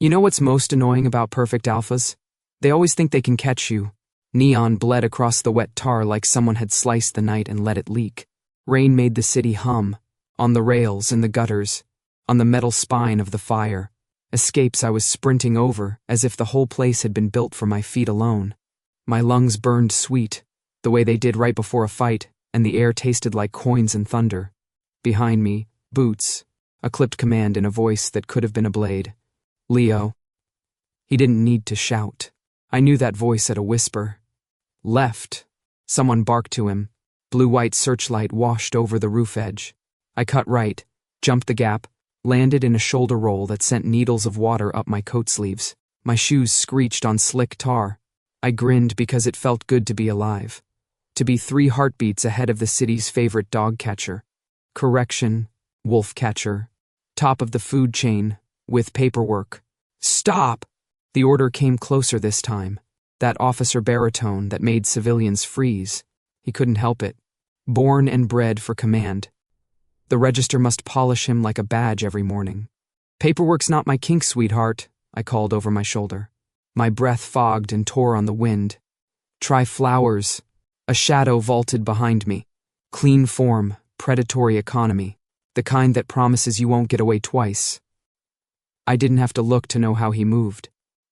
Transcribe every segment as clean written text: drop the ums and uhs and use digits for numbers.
You know what's most annoying about perfect alphas? They always think they can catch you. Neon bled across the wet tar like someone had sliced the night and let it leak. Rain made the city hum. On the rails, in the gutters, on the metal spine of the fire. Escapes I was sprinting over, as if the whole place had been built for my feet alone. My lungs burned sweet, the way they did right before a fight, and the air tasted like coins and thunder. Behind me, boots, a clipped command in a voice that could have been a blade. Leo. He didn't need to shout. I knew that voice at a whisper. Left. Someone barked to him. Blue-white searchlight washed over the roof edge. I cut right, jumped the gap, landed in a shoulder roll that sent needles of water up my coat sleeves. My shoes screeched on slick tar. I grinned because it felt good to be alive. To be 3 heartbeats ahead of the city's favorite dog catcher. Correction, wolf catcher. Top of the food chain, with paperwork. Stop! The order came closer this time. That officer baritone that made civilians freeze. He couldn't help it. Born and bred for command. The register must polish him like a badge every morning. Paperwork's not my kink, sweetheart, I called over my shoulder. My breath fogged and tore on the wind. Try flowers. A shadow vaulted behind me. Clean form, predatory economy. The kind that promises you won't get away twice. I didn't have to look to know how he moved.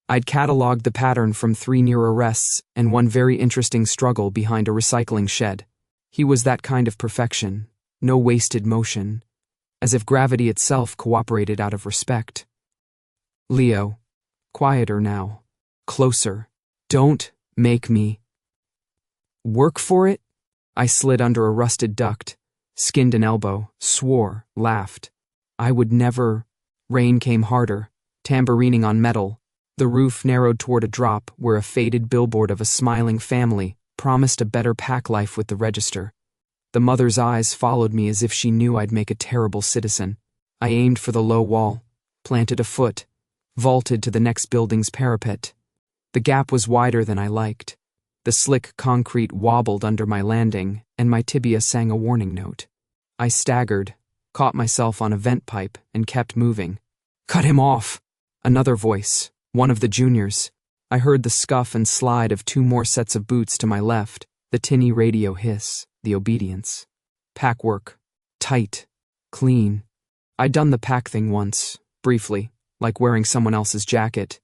I'd cataloged the pattern from 3 near arrests and one very interesting struggle behind a recycling shed. He was that kind of perfection, no wasted motion, as if gravity itself cooperated out of respect. Leo, quieter now, closer. Don't make me work for it? I slid under a rusted duct, skinned an elbow, swore, laughed. I would never. Rain came harder, tamburining on metal. The roof narrowed toward a drop where a faded billboard of a smiling family promised a better pack life with the register. The mother's eyes followed me as if she knew I'd make a terrible citizen. I aimed for the low wall, planted a foot, vaulted to the next building's parapet. The gap was wider than I liked. The slick concrete wobbled under my landing, and my tibia sang a warning note. I staggered, caught myself on a vent pipe, and kept moving. Cut him off! Another voice, one of the juniors. I heard the scuff and slide of 2 more sets of boots to my left, the tinny radio hiss, the obedience. Pack work. Tight. Clean. I'd done the pack thing once, briefly, like wearing someone else's jacket.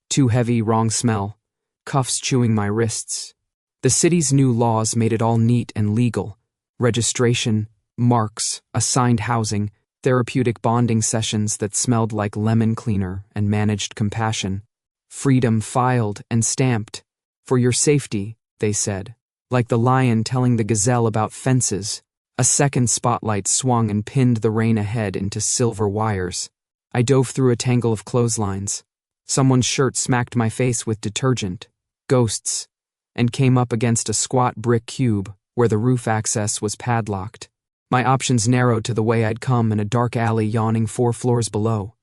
Too heavy, wrong smell. Cuffs chewing my wrists. The city's new laws made it all neat and legal. Registration, marks, assigned housing, therapeutic bonding sessions that smelled like lemon cleaner and managed compassion. Freedom filed and stamped. For your safety, they said. Like the lion telling the gazelle about fences. A second spotlight swung and pinned the rain ahead into silver wires. I dove through a tangle of clotheslines. Someone's shirt smacked my face with detergent. Ghosts. And came up against a squat brick cube where the roof access was padlocked. My options narrowed to the way I'd come in a dark alley yawning 4 floors below.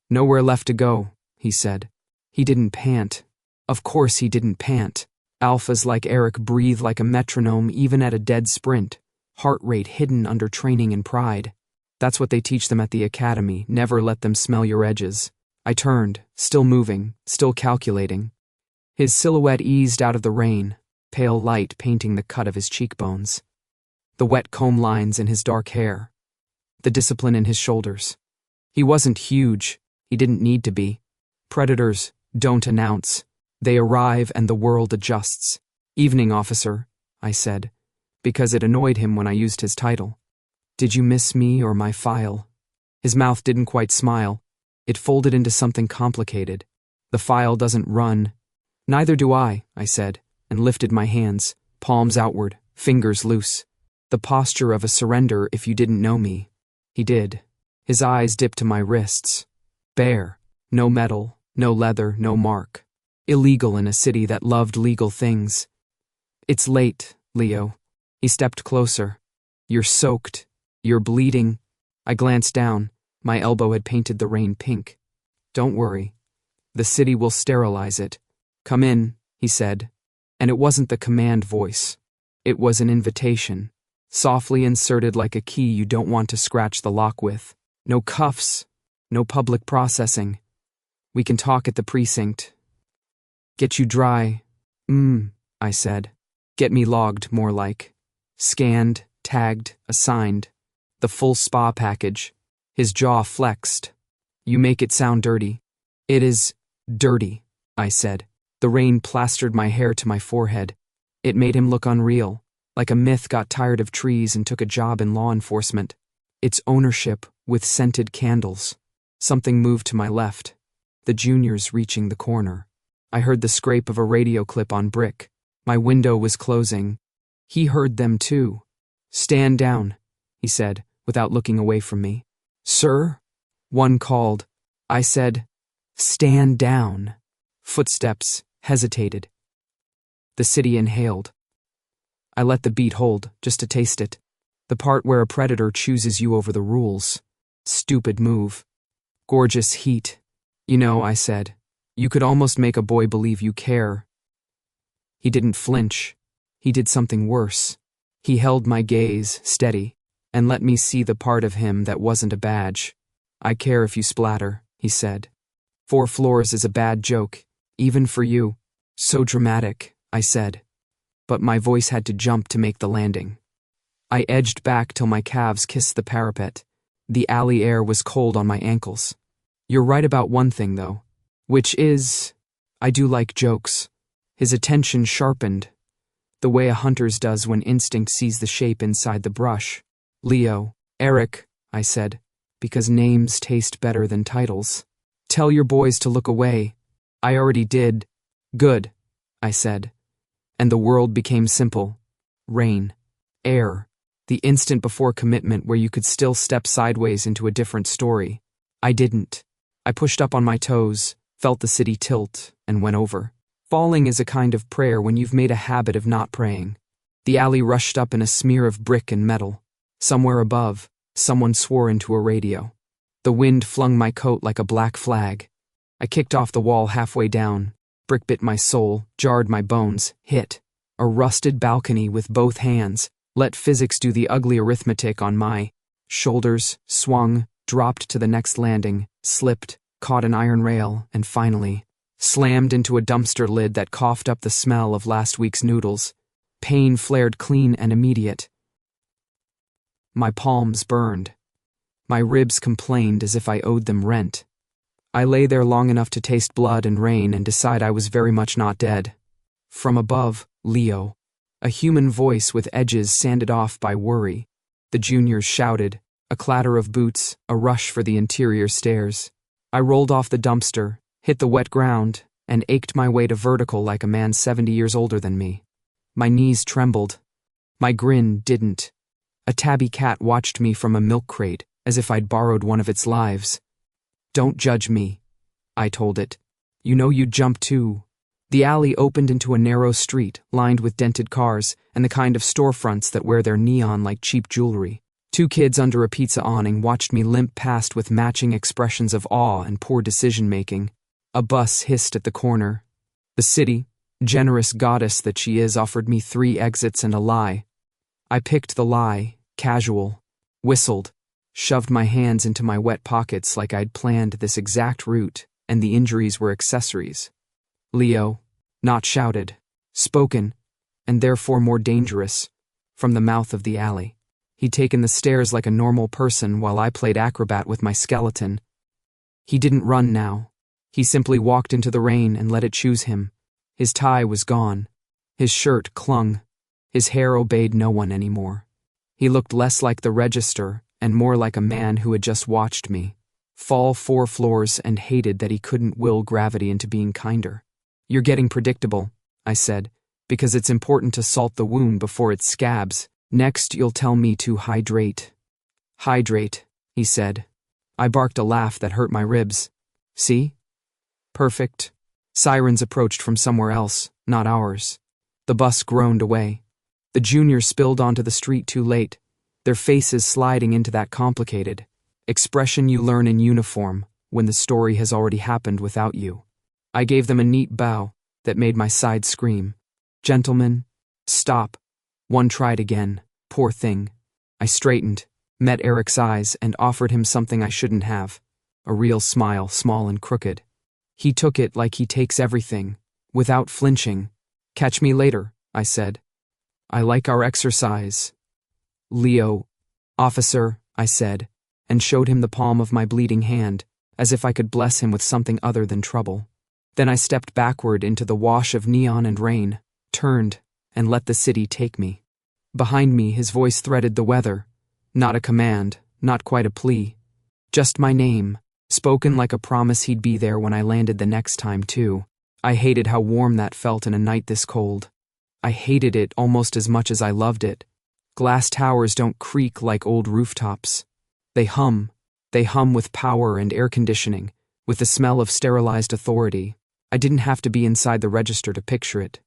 Nowhere left to go, he said. He didn't pant. Of course he didn't pant. Alphas like Eric breathe like a metronome even at a dead sprint. Heart rate hidden under training and pride. That's what they teach them at the academy. Never let them smell your edges. I turned, still moving, still calculating. His silhouette eased out of the rain, pale light painting the cut of his cheekbones. The wet comb lines in his dark hair. The discipline in his shoulders. He wasn't huge. He didn't need to be. Predators don't announce. They arrive and the world adjusts. Evening, officer, I said, because it annoyed him when I used his title. Did you miss me or my file? His mouth didn't quite smile. It folded into something complicated. The file doesn't run. Neither do I said, and lifted my hands, palms outward, fingers loose. The posture of a surrender if you didn't know me. He did. His eyes dipped to my wrists. Bare. No metal, no leather, no mark. Illegal in a city that loved legal things. It's late, Leo. He stepped closer. You're soaked. You're bleeding. I glanced down. My elbow had painted the rain pink. Don't worry. The city will sterilize it. Come in, he said. And it wasn't the command voice. It was an invitation. Softly inserted like a key you don't want to scratch the lock with. No cuffs. No public processing. We can talk at the precinct. Get you dry. I said. Get me logged, more like. Scanned, tagged, assigned. The full spa package. His jaw flexed. You make it sound dirty. It is dirty, I said. The rain plastered my hair to my forehead. It made him look unreal, like a myth got tired of trees and took a job in law enforcement. Its ownership with scented candles. Something moved to my left. The juniors reaching the corner. I heard the scrape of a radio clip on brick. My window was closing. He heard them too. Stand down, he said, without looking away from me. Sir? One called. I said, stand down. Footsteps hesitated. The city inhaled. I let the beat hold, just to taste it. The part where a predator chooses you over the rules. Stupid move. Gorgeous heat. You know, I said, you could almost make a boy believe you care. He didn't flinch. He did something worse. He held my gaze steady and let me see the part of him that wasn't a badge. I care if you splatter, he said. 4 floors is a bad joke, even for you. So dramatic, I said. But my voice had to jump to make the landing. I edged back till my calves kissed the parapet. The alley air was cold on my ankles. You're right about one thing, though, which is, I do like jokes. His attention sharpened, the way a hunter's does when instinct sees the shape inside the brush. Leo, Eric, I said, because names taste better than titles. Tell your boys to look away. I already did. Good, I said. And the world became simple. Rain. Air. The instant before commitment where you could still step sideways into a different story. I didn't. I pushed up on my toes, felt the city tilt, and went over. Falling is a kind of prayer when you've made a habit of not praying. The alley rushed up in a smear of brick and metal. Somewhere above, someone swore into a radio. The wind flung my coat like a black flag. I kicked off the wall halfway down. Brick bit my soul, jarred my bones, hit. A rusted balcony with both hands. Let physics do the ugly arithmetic on my shoulders, swung, dropped to the next landing, slipped, caught an iron rail, and finally slammed into a dumpster lid that coughed up the smell of last week's noodles. Pain flared clean and immediate. My palms burned. My ribs complained as if I owed them rent. I lay there long enough to taste blood and rain and decide I was very much not dead. From above, Leo. A human voice with edges sanded off by worry. The juniors shouted, a clatter of boots, a rush for the interior stairs. I rolled off the dumpster, hit the wet ground, and ached my way to vertical like a man 70 years older than me. My knees trembled. My grin didn't. A tabby cat watched me from a milk crate, as if I'd borrowed one of its lives. Don't judge me, I told it. You know you'd jump too. The alley opened into a narrow street, lined with dented cars, and the kind of storefronts that wear their neon like cheap jewelry. 2 kids under a pizza awning watched me limp past with matching expressions of awe and poor decision-making. A bus hissed at the corner. The city, generous goddess that she is, offered me 3 exits and a lie. I picked the lie, casual, whistled, shoved my hands into my wet pockets like I'd planned this exact route, and the injuries were accessories. Leo, not shouted, spoken, and therefore more dangerous, from the mouth of the alley. He'd taken the stairs like a normal person while I played acrobat with my skeleton. He didn't run now. He simply walked into the rain and let it choose him. His tie was gone. His shirt clung. His hair obeyed no one anymore. He looked less like the register and more like a man who had just watched me fall 4 floors and hated that he couldn't will gravity into being kinder. You're getting predictable, I said, because it's important to salt the wound before it scabs. Next, you'll tell me to hydrate. Hydrate, he said. I barked a laugh that hurt my ribs. See? Perfect. Sirens approached from somewhere else, not ours. The bus groaned away. The juniors spilled onto the street too late, their faces sliding into that complicated expression you learn in uniform when the story has already happened without you. I gave them a neat bow that made my side scream. Gentlemen, stop. One tried again. Poor thing. I straightened, met Eric's eyes, and offered him something I shouldn't have. A real smile, small and crooked. He took it like he takes everything, without flinching. Catch me later, I said. I like our exercise. Leo. Officer, I said, and showed him the palm of my bleeding hand, as if I could bless him with something other than trouble. Then I stepped backward into the wash of neon and rain, turned, and let the city take me. Behind me, his voice threaded the weather. Not a command, not quite a plea. Just my name, spoken like a promise he'd be there when I landed the next time, too. I hated how warm that felt in a night this cold. I hated it almost as much as I loved it. Glass towers don't creak like old rooftops. They hum. They hum with power and air conditioning, with the smell of sterilized authority. I didn't have to be inside the register to picture it.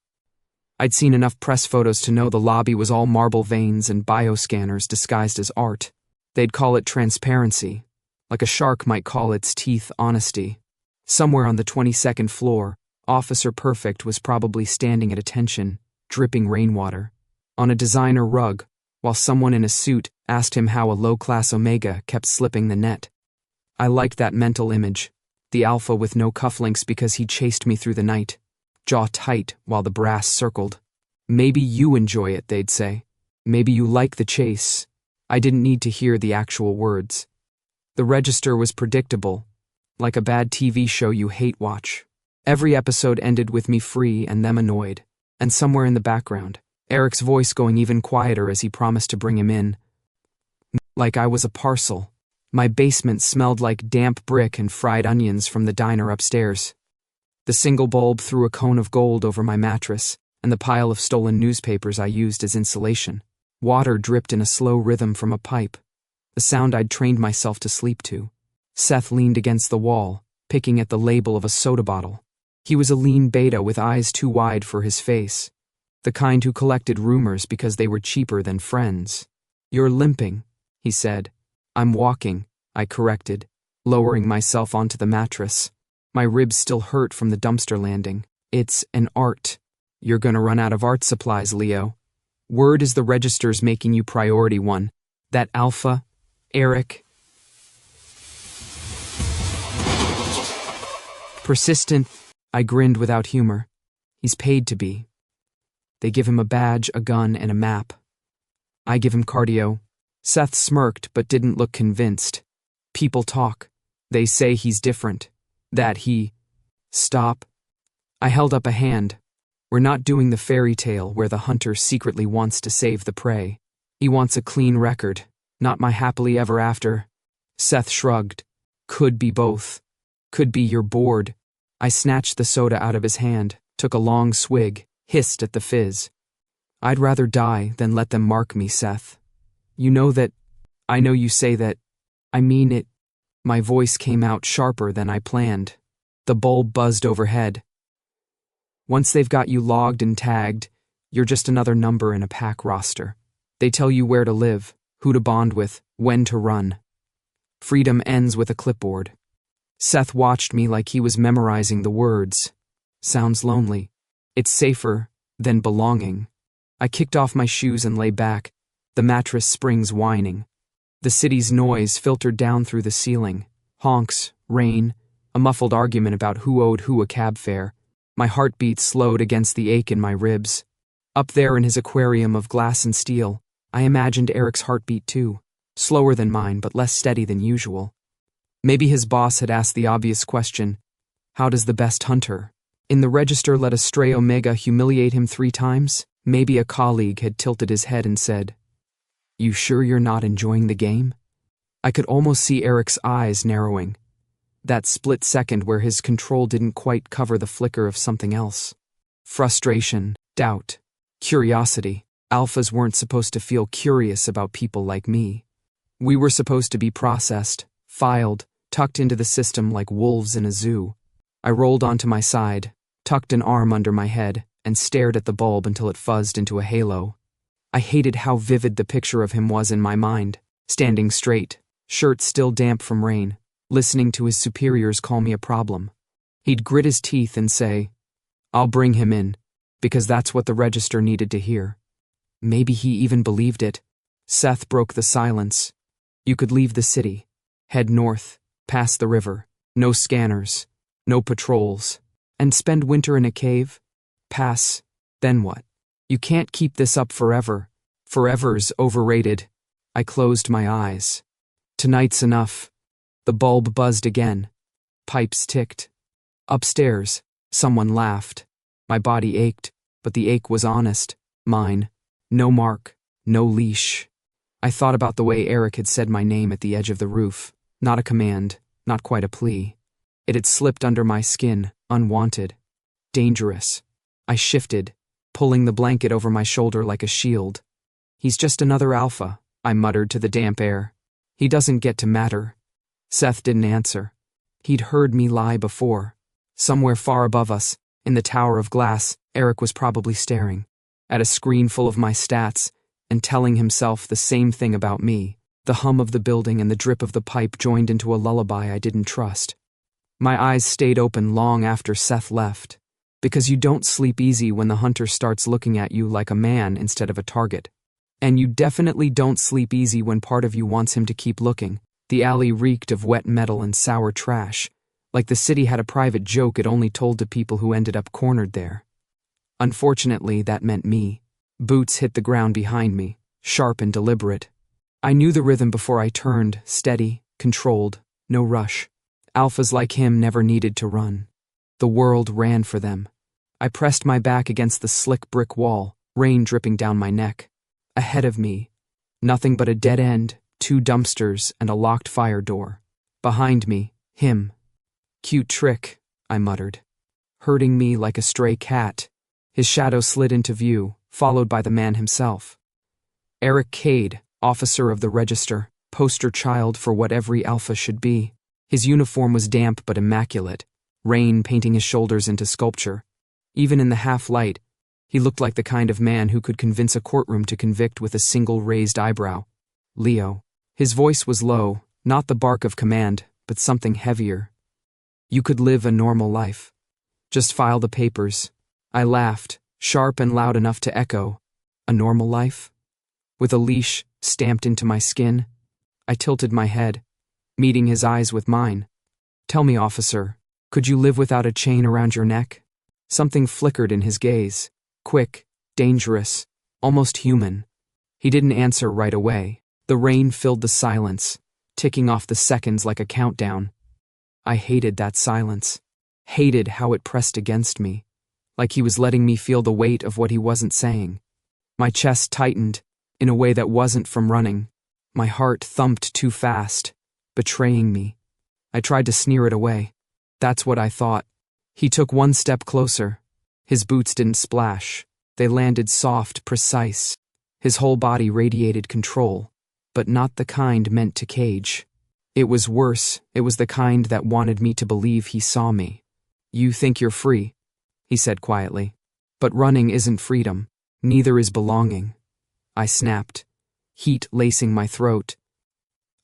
I'd seen enough press photos to know the lobby was all marble veins and bioscanners disguised as art. They'd call it transparency, like a shark might call its teeth honesty. Somewhere on the 22nd floor, Officer Perfect was probably standing at attention, dripping rainwater, on a designer rug, while someone in a suit asked him how a low-class Omega kept slipping the net. I liked that mental image, the alpha with no cufflinks because he chased me through the night, jaw tight while the brass circled. Maybe you enjoy it, they'd say. Maybe you like the chase. I didn't need to hear the actual words. The register was predictable, like a bad TV show you hate watch. Every episode ended with me free and them annoyed, and somewhere in the background, Eric's voice going even quieter as he promised to bring him in. Like I was a parcel. My basement smelled like damp brick and fried onions from the diner upstairs. The single bulb threw a cone of gold over my mattress, and the pile of stolen newspapers I used as insulation. Water dripped in a slow rhythm from a pipe, the sound I'd trained myself to sleep to. Seth leaned against the wall, picking at the label of a soda bottle. He was a lean beta with eyes too wide for his face, the kind who collected rumors because they were cheaper than friends. You're limping, he said. I'm walking, I corrected, lowering myself onto the mattress. My ribs still hurt from the dumpster landing. It's an art. You're gonna run out of art supplies, Leo. Word is the register's making you priority one. That alpha, Eric. Persistent, I grinned without humor. He's paid to be. They give him a badge, a gun, and a map. I give him cardio. Seth smirked but didn't look convinced. People talk. They say he's different. That he... Stop. I held up a hand. We're not doing the fairy tale where the hunter secretly wants to save the prey. He wants a clean record, not my happily ever after. Seth shrugged. Could be both. Could be you're bored. I snatched the soda out of his hand, took a long swig, hissed at the fizz. I'd rather die than let them mark me, Seth. You know that. I know you say that. I mean it. My voice came out sharper than I planned. The bulb buzzed overhead. Once they've got you logged and tagged, you're just another number in a pack roster. They tell you where to live, who to bond with, when to run. Freedom ends with a clipboard. Seth watched me like he was memorizing the words. Sounds lonely. It's safer than belonging. I kicked off my shoes and lay back, the mattress springs whining. The city's noise filtered down through the ceiling. Honks, rain, a muffled argument about who owed who a cab fare. My heartbeat slowed against the ache in my ribs. Up there in his aquarium of glass and steel, I imagined Eric's heartbeat too, slower than mine but less steady than usual. Maybe his boss had asked the obvious question, how does the best hunter in the register let a stray Omega humiliate him 3 times? Maybe a colleague had tilted his head and said, You sure you're not enjoying the game? I could almost see Eric's eyes narrowing. That split second where his control didn't quite cover the flicker of something else. Frustration, doubt, curiosity. Alphas weren't supposed to feel curious about people like me. We were supposed to be processed, filed, tucked into the system like wolves in a zoo. I rolled onto my side, tucked an arm under my head, and stared at the bulb until it fuzzed into a halo. I hated how vivid the picture of him was in my mind, standing straight, shirt still damp from rain, listening to his superiors call me a problem. He'd grit his teeth and say, I'll bring him in, because that's what the register needed to hear. Maybe he even believed it. Seth broke the silence. You could leave the city, head north, past the river, no scanners, No patrols. And spend winter in a cave? Pass. Then what? You can't keep this up forever. Forever's overrated. I closed my eyes. Tonight's enough. The bulb buzzed again. Pipes ticked. Upstairs, someone laughed. My body ached, but the ache was honest. Mine. No mark. No leash. I thought about the way Eric had said my name at the edge of the roof. Not a command, not quite a plea. It had slipped under my skin, unwanted. Dangerous. I shifted, pulling the blanket over my shoulder like a shield. He's just another alpha, I muttered to the damp air. He doesn't get to matter. Seth didn't answer. He'd heard me lie before. Somewhere far above us, in the tower of glass, Eric was probably staring at a screen full of my stats and telling himself the same thing about me. The hum of the building and the drip of the pipe joined into a lullaby I didn't trust. My eyes stayed open long after Seth left, because you don't sleep easy when the hunter starts looking at you like a man instead of a target. And you definitely don't sleep easy when part of you wants him to keep looking. The alley reeked of wet metal and sour trash, like the city had a private joke it only told to people who ended up cornered there. Unfortunately, that meant me. Boots hit the ground behind me, sharp and deliberate. I knew the rhythm before I turned, steady, controlled, no rush. Alphas like him never needed to run. The world ran for them. I pressed my back against the slick brick wall, rain dripping down my neck. Ahead of me, nothing but a dead end, 2 dumpsters, and a locked fire door. Behind me, him. Cute trick, I muttered. Herding me like a stray cat. His shadow slid into view, followed by the man himself. Eric Cade, officer of the Register, poster child for what every alpha should be. His uniform was damp but immaculate, rain painting his shoulders into sculpture. Even in the half-light, he looked like the kind of man who could convince a courtroom to convict with a single raised eyebrow. Leo. His voice was low, not the bark of command, but something heavier. You could live a normal life. Just file the papers. I laughed, sharp and loud enough to echo. A normal life? With a leash stamped into my skin? I tilted my head, meeting his eyes with mine. Tell me, officer, could you live without a chain around your neck? Something flickered in his gaze. Quick, dangerous, almost human. He didn't answer right away. The rain filled the silence, ticking off the seconds like a countdown. I hated that silence. Hated how it pressed against me, like he was letting me feel the weight of what he wasn't saying. My chest tightened, in a way that wasn't from running. My heart thumped too fast, betraying me. I tried to sneer it away. That's what I thought. He took 1 step closer. His boots didn't splash. They landed soft, precise. His whole body radiated control, but not the kind meant to cage. It was worse. It was the kind that wanted me to believe he saw me. You think you're free, he said quietly. But running isn't freedom. Neither is belonging. I snapped, heat lacing my throat.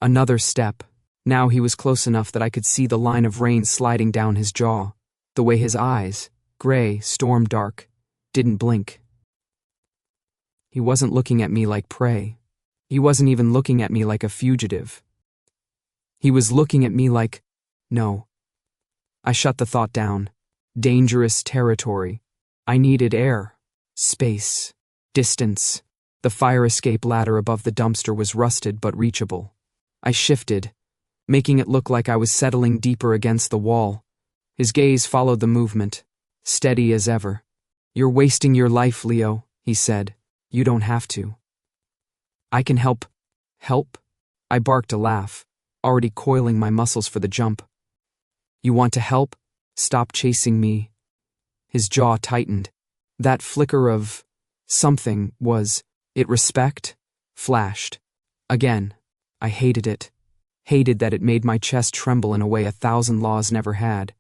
Another step. Now he was close enough that I could see the line of rain sliding down his jaw, the way his eyes, gray, storm dark, didn't blink. He wasn't looking at me like prey. He wasn't even looking at me like a fugitive. He was looking at me like, no. I shut the thought down. Dangerous territory. I needed air, space, distance. The fire escape ladder above the dumpster was rusted but reachable. I shifted, making it look like I was settling deeper against the wall. His gaze followed the movement, steady as ever. You're wasting your life, Leo, he said. You don't have to. I can help. Help? I barked a laugh, already coiling my muscles for the jump. You want to help? Stop chasing me. His jaw tightened. That flicker of something was it respect? Flashed. Again. I hated it. Hated that it made my chest tremble in a way 1,000 laws never had.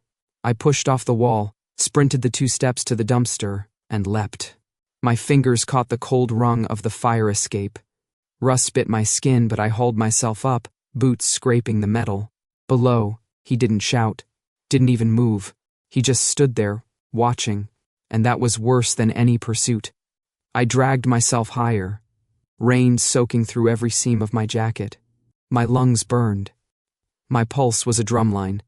I pushed off the wall, sprinted the 2 steps to the dumpster, and leapt. My fingers caught the cold rung of the fire escape. Rust bit my skin, but I hauled myself up, boots scraping the metal. Below, he didn't shout, didn't even move. He just stood there, watching, and that was worse than any pursuit. I dragged myself higher, rain soaking through every seam of my jacket. My lungs burned. My pulse was a drumline.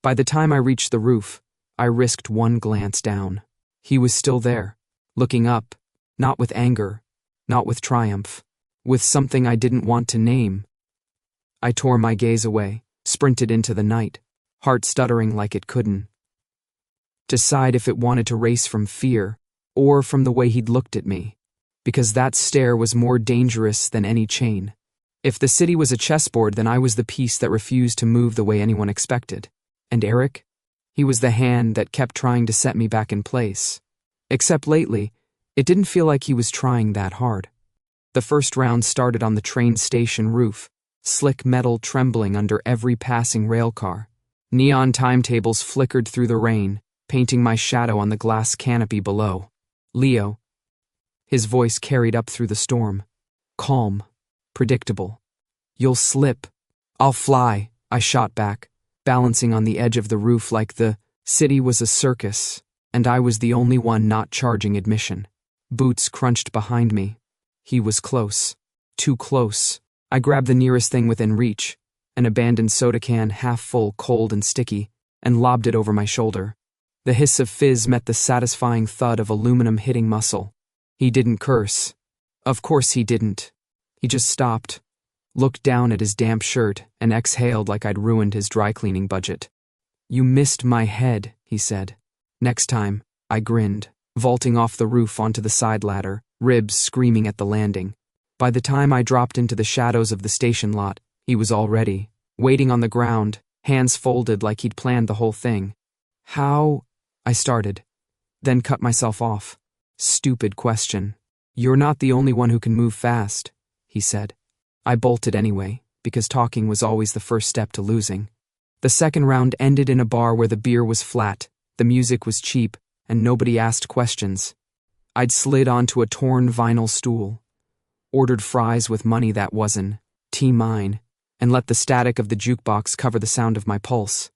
By the time I reached the roof, I risked one glance down. He was still there, looking up, not with anger, not with triumph, with something I didn't want to name. I tore my gaze away, sprinted into the night, heart stuttering like it couldn't decide if it wanted to race from fear or from the way he'd looked at me, because that stare was more dangerous than any chain. If the city was a chessboard, then I was the piece that refused to move the way anyone expected. And Eric? He was the hand that kept trying to set me back in place. Except lately, it didn't feel like he was trying that hard. The first round started on the train station roof, slick metal trembling under every passing railcar. Neon timetables flickered through the rain, painting my shadow on the glass canopy below. Leo. His voice carried up through the storm. Calm. Predictable. You'll slip. I'll fly, I shot back, balancing on the edge of the roof like the city was a circus, and I was the only one not charging admission. Boots crunched behind me. He was close. Too close. I grabbed the nearest thing within reach, an abandoned soda can half full, cold and sticky, and lobbed it over my shoulder. The hiss of fizz met the satisfying thud of aluminum hitting muscle. He didn't curse. Of course he didn't. He just stopped, looked down at his damp shirt, and exhaled like I'd ruined his dry cleaning budget. You missed my head, he said. Next time, I grinned, vaulting off the roof onto the side ladder, ribs screaming at the landing. By the time I dropped into the shadows of the station lot, he was already waiting on the ground, hands folded like he'd planned the whole thing. How? I started, then cut myself off. Stupid question. You're not the only one who can move fast, he said. I bolted anyway, because talking was always the first step to losing. The second round ended in a bar where the beer was flat, the music was cheap, and nobody asked questions. I'd slid onto a torn vinyl stool, ordered fries with money that wasn't mine, and let the static of the jukebox cover the sound of my pulse.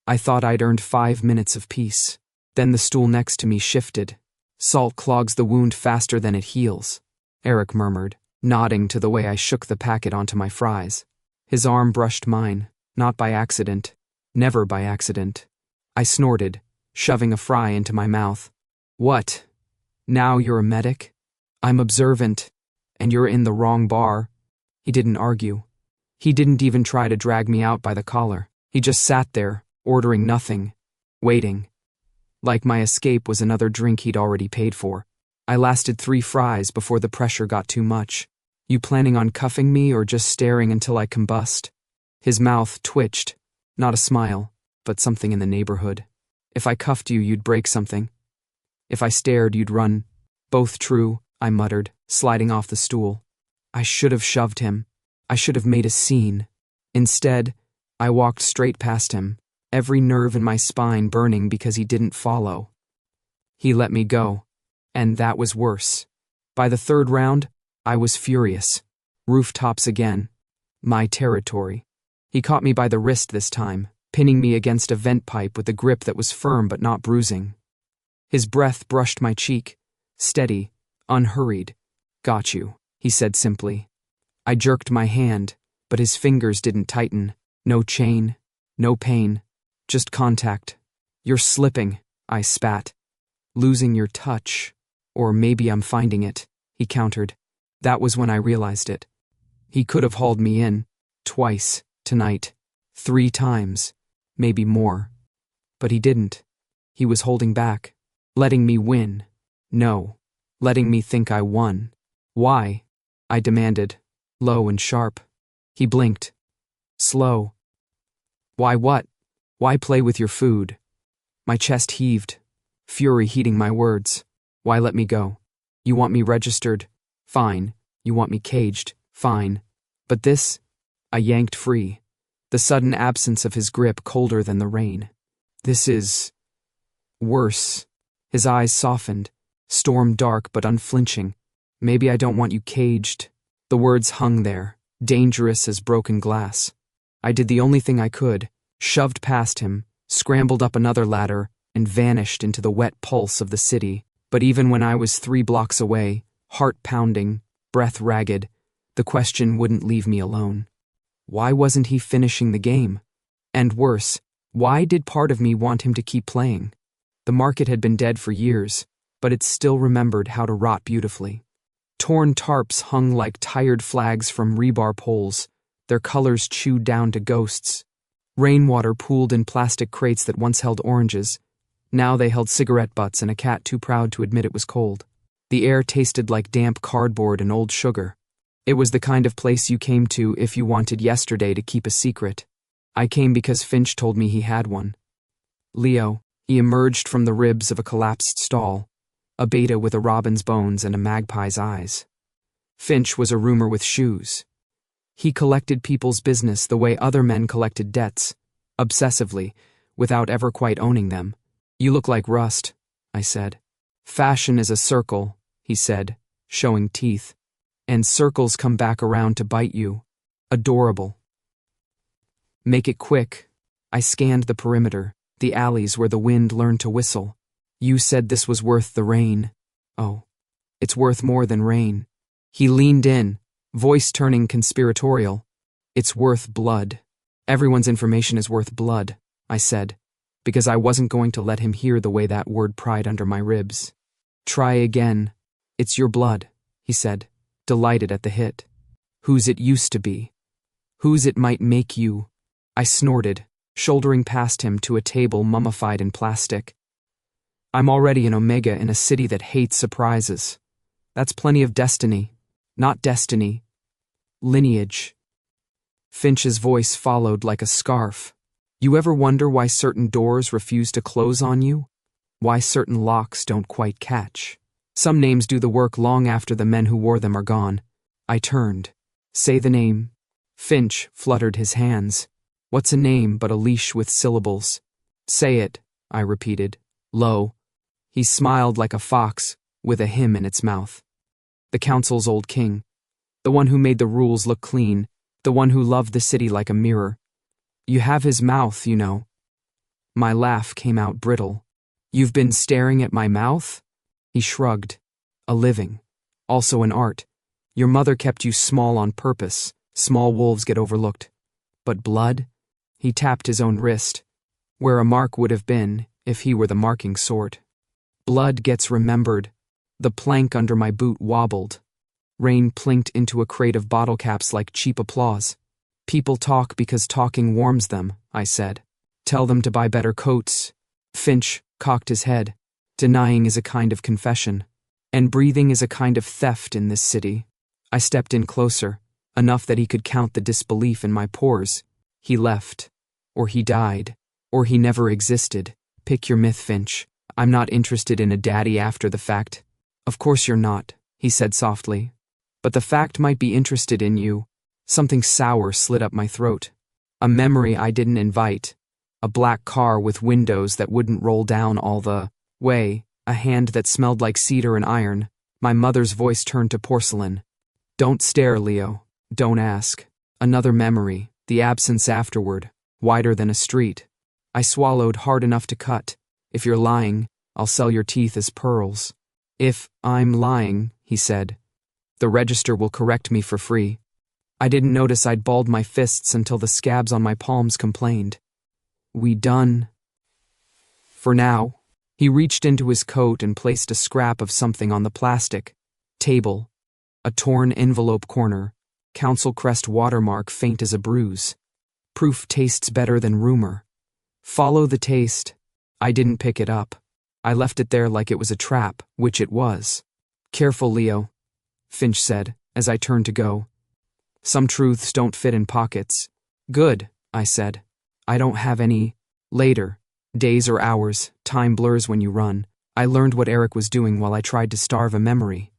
I thought I'd earned 5 minutes of peace. Then the stool next to me shifted. Salt clogs the wound faster than it heals, Eric murmured, nodding to the way I shook the packet onto my fries. His arm brushed mine, not by accident, never by accident. I snorted, shoving a fry into my mouth. What? Now you're a medic? I'm observant, and you're in the wrong bar. He didn't argue. He didn't even try to drag me out by the collar. He just sat there, ordering nothing, waiting. Like my escape was another drink he'd already paid for. I lasted 3 fries before the pressure got too much. You planning on cuffing me or just staring until I combust? His mouth twitched. Not a smile, but something in the neighborhood. If I cuffed you, you'd break something. If I stared, you'd run. Both true, I muttered, sliding off the stool. I should have shoved him. I should have made a scene. Instead, I walked straight past him, every nerve in my spine burning because he didn't follow. He let me go, and that was worse. By the third round, I was furious. Rooftops again. My territory. He caught me by the wrist this time, pinning me against a vent pipe with a grip that was firm but not bruising. His breath brushed my cheek, steady, unhurried. Got you, he said simply. I jerked my hand, but his fingers didn't tighten. No chain, no pain. Just contact. You're slipping, I spat. Losing your touch. Or maybe I'm finding it, he countered. That was when I realized it. He could have hauled me in, twice, tonight, 3 times, maybe more. But he didn't. He was holding back, letting me win. No, letting me think I won. Why? I demanded, low and sharp. He blinked. Slow. Why what? Why play with your food? My chest heaved, fury heating my words. Why let me go? You want me registered? Fine. You want me caged? Fine. But this? I yanked free, the sudden absence of his grip colder than the rain. This is worse. His eyes softened, storm dark but unflinching. Maybe I don't want you caged. The words hung there, dangerous as broken glass. I did the only thing I could, shoved past him, scrambled up another ladder, and vanished into the wet pulse of the city. But even when I was 3 blocks away, heart pounding, breath ragged, the question wouldn't leave me alone. Why wasn't he finishing the game? And worse, Why did part of me want him to keep playing? The market had been dead for years, but it still remembered how to rot beautifully. Torn tarps hung like tired flags from rebar poles, their colors chewed down to ghosts. Rainwater pooled in plastic crates that once held oranges. Now they held cigarette butts and a cat too proud to admit it was cold. The air tasted like damp cardboard and old sugar. It was the kind of place you came to if you wanted yesterday to keep a secret. I came because Finch told me he had one. Leo, he emerged from the ribs of a collapsed stall, a beta with a robin's bones and a magpie's eyes. Finch was a roomer with shoes. He collected people's business the way other men collected debts, obsessively, without ever quite owning them. You look like rust, I said. Fashion is a circle, he said, showing teeth. And circles come back around to bite you. Adorable. Make it quick. I scanned the perimeter, the alleys where the wind learned to whistle. You said this was worth the rain. Oh, it's worth more than rain. He leaned in, voice turning conspiratorial. It's worth blood. Everyone's information is worth blood, I said, because I wasn't going to let him hear the way that word pried under my ribs. Try again. It's your blood, he said, delighted at the hit. Whose it used to be. Whose it might make you. I snorted, shouldering past him to a table mummified in plastic. I'm already an Omega in a city that hates surprises. That's plenty of destiny. Not destiny. Lineage. Finch's voice followed like a scarf. You ever wonder why certain doors refuse to close on you? Why certain locks don't quite catch? Some names do the work long after the men who wore them are gone. I turned. Say the name. Finch fluttered his hands. What's a name but a leash with syllables? Say it, I repeated, low. He smiled like a fox, with a hymn in its mouth. The council's old king. The one who made the rules look clean. The one who loved the city like a mirror. You have his mouth, you know. My laugh came out brittle. You've been staring at my mouth? He shrugged. A living. Also an art. Your mother kept you small on purpose. Small wolves get overlooked. But blood? He tapped his own wrist, where a mark would have been if he were the marking sort. Blood gets remembered. The plank under my boot wobbled. Rain plinked into a crate of bottle caps like cheap applause. People talk because talking warms them, I said. Tell them to buy better coats. Finch cocked his head. Denying is a kind of confession. And breathing is a kind of theft in this city. I stepped in closer, enough that he could count the disbelief in my pores. He left. Or he died. Or he never existed. Pick your myth, Finch. I'm not interested in a daddy after the fact. Of course you're not, he said softly. But the fact might be interested in you. Something sour slid up my throat. A memory I didn't invite. A black car with windows that wouldn't roll down all the way. A hand that smelled like cedar and iron. My mother's voice turned to porcelain. Don't stare, Leo. Don't ask. Another memory. The absence afterward. Wider than a street. I swallowed hard enough to cut. If you're lying, I'll sell your teeth as pearls. If I'm lying, he said, the register will correct me for free. I didn't notice I'd balled my fists until the scabs on my palms complained. We done? For now. He reached into his coat and placed a scrap of something on the plastic table. A torn envelope corner. Council crest watermark faint as a bruise. Proof tastes better than rumor. Follow the taste. I didn't pick it up. I left it there like it was a trap, which it was. Careful, Leo, Finch said, as I turned to go. Some truths don't fit in pockets. Good, I said. I don't have any. Later. Days or hours, time blurs when you run. I learned what Eric was doing while I tried to starve a memory.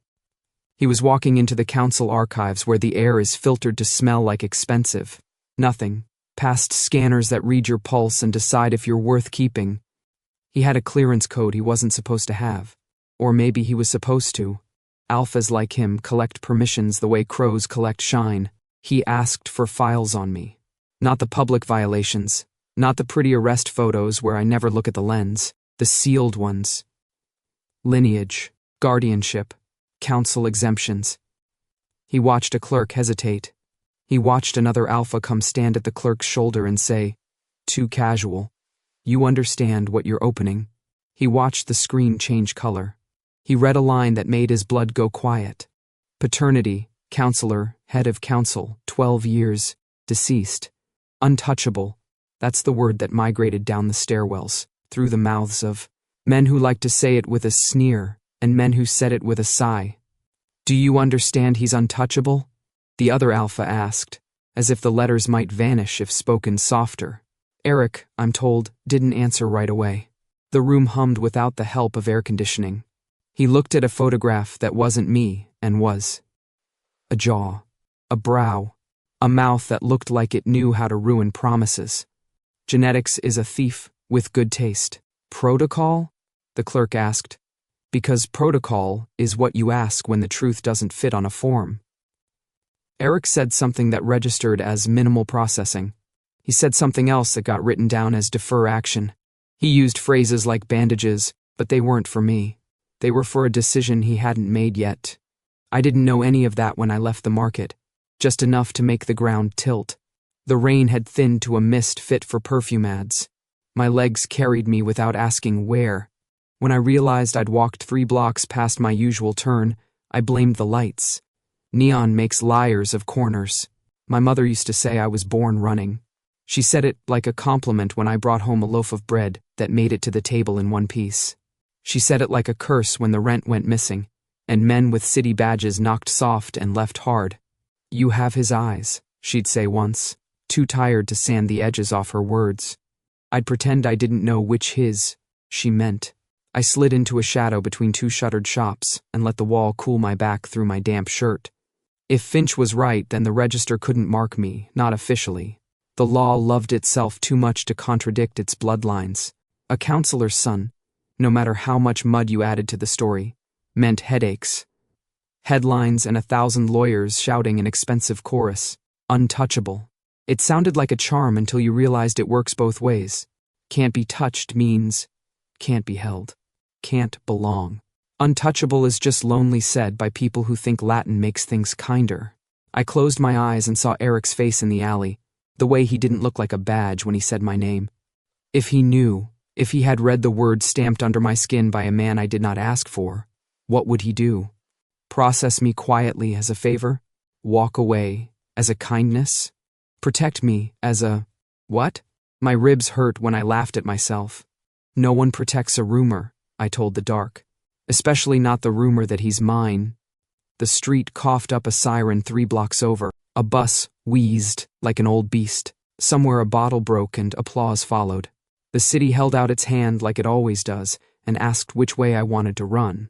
He was walking into the council archives where the air is filtered to smell like expensive. Nothing. Past scanners that read your pulse and decide if you're worth keeping. He had a clearance code he wasn't supposed to have. Or maybe he was supposed to. Alphas like him collect permissions the way crows collect shine. He asked for files on me. Not the public violations. Not the pretty arrest photos where I never look at the lens. The sealed ones. Lineage. Guardianship. Council exemptions. He watched a clerk hesitate. He watched another alpha come stand at the clerk's shoulder and say, too casual. You understand what you're opening. He watched the screen change color. He read a line that made his blood go quiet. Paternity, counselor, head of council, 12 years, deceased. Untouchable. That's the word that migrated down the stairwells, through the mouths of men who liked to say it with a sneer, and men who said it with a sigh. Do you understand he's untouchable? The other alpha asked, as if the letters might vanish if spoken softer. Eric, I'm told, didn't answer right away. The room hummed without the help of air conditioning. He looked at a photograph that wasn't me and was. A jaw, a brow, a mouth that looked like it knew how to ruin promises. Genetics is a thief with good taste. Protocol? The clerk asked. Because protocol is what you ask when the truth doesn't fit on a form. Eric said something that registered as minimal processing. He said something else that got written down as defer action. He used phrases like bandages, but they weren't for me. They were for a decision he hadn't made yet. I didn't know any of that when I left the market, just enough to make the ground tilt. The rain had thinned to a mist fit for perfume ads. My legs carried me without asking where. When I realized I'd walked 3 blocks past my usual turn, I blamed the lights. Neon makes liars of corners. My mother used to say I was born running. She said it like a compliment when I brought home a loaf of bread that made it to the table in one piece. She said it like a curse when the rent went missing, and men with city badges knocked soft and left hard. You have his eyes, she'd say once, too tired to sand the edges off her words. I'd pretend I didn't know which his she meant. I slid into a shadow between 2 shuttered shops and let the wall cool my back through my damp shirt. If Finch was right, then the register couldn't mark me, not officially. The law loved itself too much to contradict its bloodlines. A counselor's son, no matter how much mud you added to the story, meant headaches. Headlines and 1,000 lawyers shouting an expensive chorus. Untouchable. It sounded like a charm until you realized it works both ways. Can't be touched means can't be held. Can't belong. Untouchable is just lonely said by people who think Latin makes things kinder. I closed my eyes and saw Eric's face in the alley, the way he didn't look like a badge when he said my name. If he knew, if he had read the word stamped under my skin by a man I did not ask for, what would he do? Process me quietly as a favor? Walk away as a kindness? Protect me as a what? My ribs hurt when I laughed at myself. No one protects a rumor, I told the dark. Especially not the rumor that he's mine. The street coughed up a siren 3 blocks over. A bus wheezed like an old beast. Somewhere a bottle broke and applause followed. The city held out its hand like it always does and asked which way I wanted to run.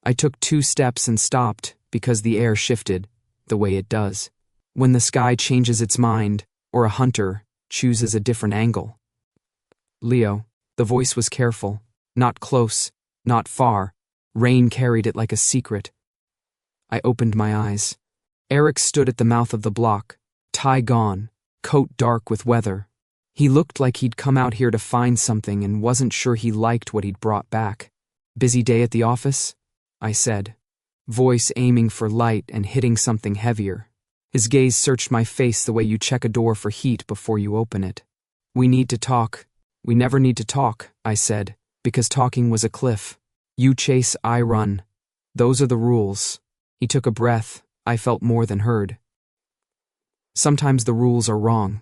I took 2 steps and stopped because the air shifted, the way it does when the sky changes its mind or a hunter chooses a different angle. Leo, the voice was careful, not close, not far. Rain carried it like a secret. I opened my eyes. Eric stood at the mouth of the block, tie gone, coat dark with weather. He looked like he'd come out here to find something and wasn't sure he liked what he'd brought back. Busy day at the office? I said, voice aiming for light and hitting something heavier. His gaze searched my face the way you check a door for heat before you open it. We need to talk. We never need to talk, I said, because talking was a cliff. You chase, I run. Those are the rules. He took a breath. I felt more than heard. Sometimes the rules are wrong.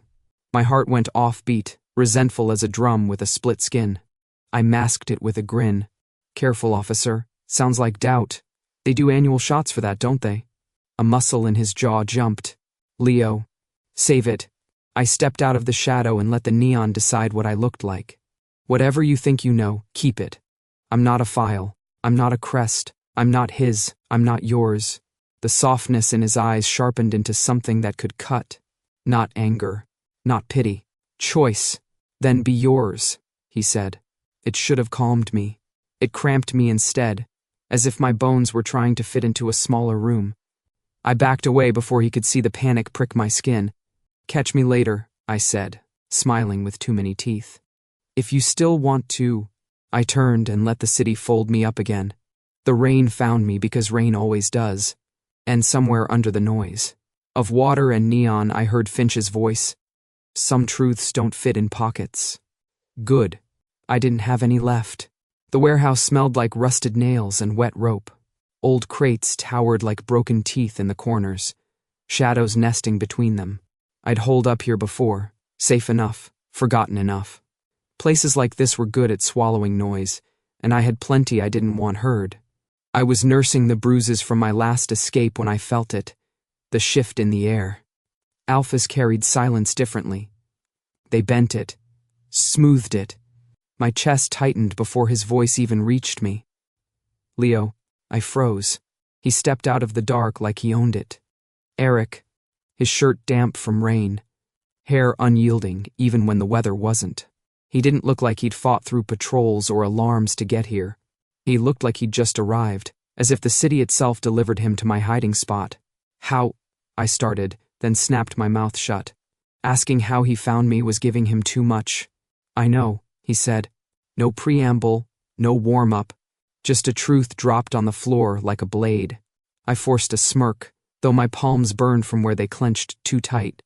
My heart went offbeat, resentful as a drum with a split skin. I masked it with a grin. Careful, officer. Sounds like doubt. They do annual shots for that, don't they? A muscle in his jaw jumped. Leo. Save it. I stepped out of the shadow and let the neon decide what I looked like. Whatever you think you know, keep it. I'm not a file. I'm not a crest. I'm not his. I'm not yours. The softness in his eyes sharpened into something that could cut. Not anger. Not pity. Choice. Then be yours, he said. It should have calmed me. It cramped me instead, as if my bones were trying to fit into a smaller room. I backed away before he could see the panic prick my skin. Catch me later, I said, smiling with too many teeth. If you still want to. I turned and let the city fold me up again. The rain found me because rain always does. And somewhere under the noise of water and neon I heard Finch's voice. Some truths don't fit in pockets. Good. I didn't have any left. The warehouse smelled like rusted nails and wet rope. Old crates towered like broken teeth in the corners, shadows nesting between them. I'd holed up here before, safe enough, forgotten enough. Places like this were good at swallowing noise, and I had plenty I didn't want heard. I was nursing the bruises from my last escape when I felt it, the shift in the air. Alphas carried silence differently. They bent it, smoothed it. My chest tightened before his voice even reached me. Leo, I froze. He stepped out of the dark like he owned it. Eric, his shirt damp from rain, hair unyielding even when the weather wasn't. He didn't look like he'd fought through patrols or alarms to get here. He looked like he'd just arrived, as if the city itself delivered him to my hiding spot. How? I started, then snapped my mouth shut. Asking how he found me was giving him too much. I know, he said. No preamble, no warm-up, just a truth dropped on the floor like a blade. I forced a smirk, though my palms burned from where they clenched too tight.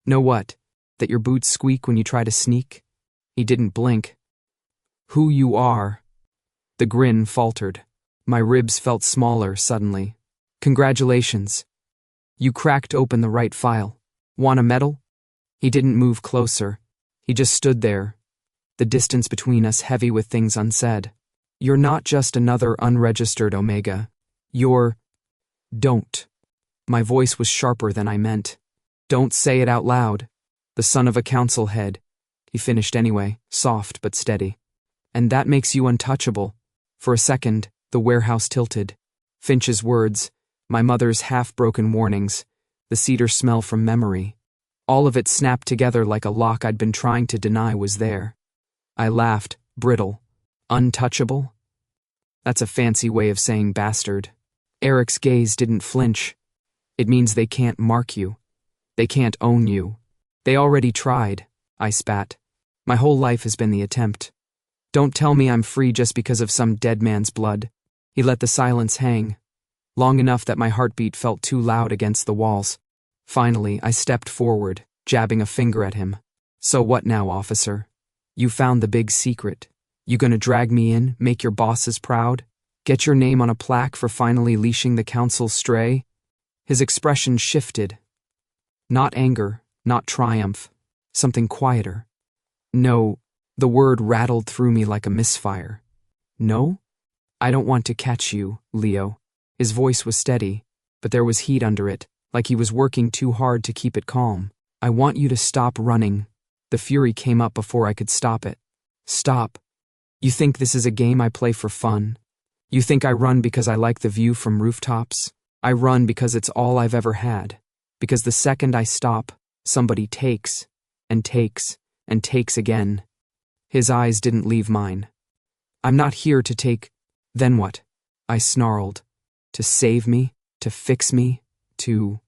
Know what? That your boots squeak when you try to sneak? He didn't blink. Who you are? The grin faltered. My ribs felt smaller suddenly. Congratulations. You cracked open the right file. Want a medal? He didn't move closer. He just stood there, the distance between us heavy with things unsaid. You're not just another unregistered Omega. You're... Don't. My voice was sharper than I meant. Don't say it out loud. The son of a council head. He finished anyway, soft but steady. And that makes you untouchable. For a second, the warehouse tilted. Finch's words, my mother's half-broken warnings, the cedar smell from memory. All of it snapped together like a lock I'd been trying to deny was there. I laughed, brittle. Untouchable? That's a fancy way of saying bastard. Eric's gaze didn't flinch. It means they can't mark you. They can't own you. They already tried, I spat. My whole life has been the attempt. Don't tell me I'm free just because of some dead man's blood. He let the silence hang, long enough that my heartbeat felt too loud against the walls. Finally, I stepped forward, jabbing a finger at him. So what now, officer? You found the big secret. You gonna drag me in, make your bosses proud? Get your name on a plaque for finally leashing the council's stray? His expression shifted. Not anger, not triumph, something quieter. No, the word rattled through me like a misfire. No? I don't want to catch you, Leo. His voice was steady, but there was heat under it, like he was working too hard to keep it calm. I want you to stop running. The fury came up before I could stop it. Stop. You think this is a game I play for fun? You think I run because I like the view from rooftops? I run because it's all I've ever had. Because the second I stop, somebody takes, and takes, and takes again. His eyes didn't leave mine. I'm not here to take... Then what? I snarled. To save me? To fix me? To...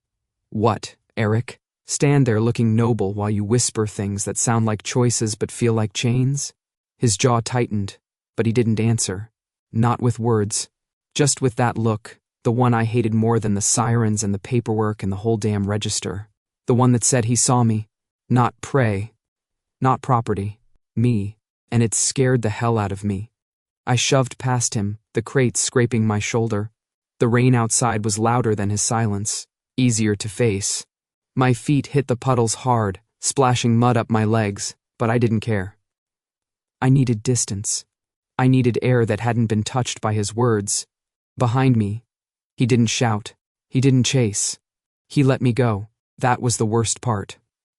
What, Eric? Stand there looking noble while you whisper things that sound like choices but feel like chains? His jaw tightened, but he didn't answer. Not with words. Just with that look, the one I hated more than the sirens and the paperwork and the whole damn register. The one that said he saw me. Not prey. Not property. Me. And it scared the hell out of me. I shoved past him, the crates scraping my shoulder. The rain outside was louder than his silence, easier to face. My feet hit the puddles hard, splashing mud up my legs, but I didn't care. I needed distance. I needed air that hadn't been touched by his words. Behind me. He didn't shout. He didn't chase. He let me go. That was the worst part.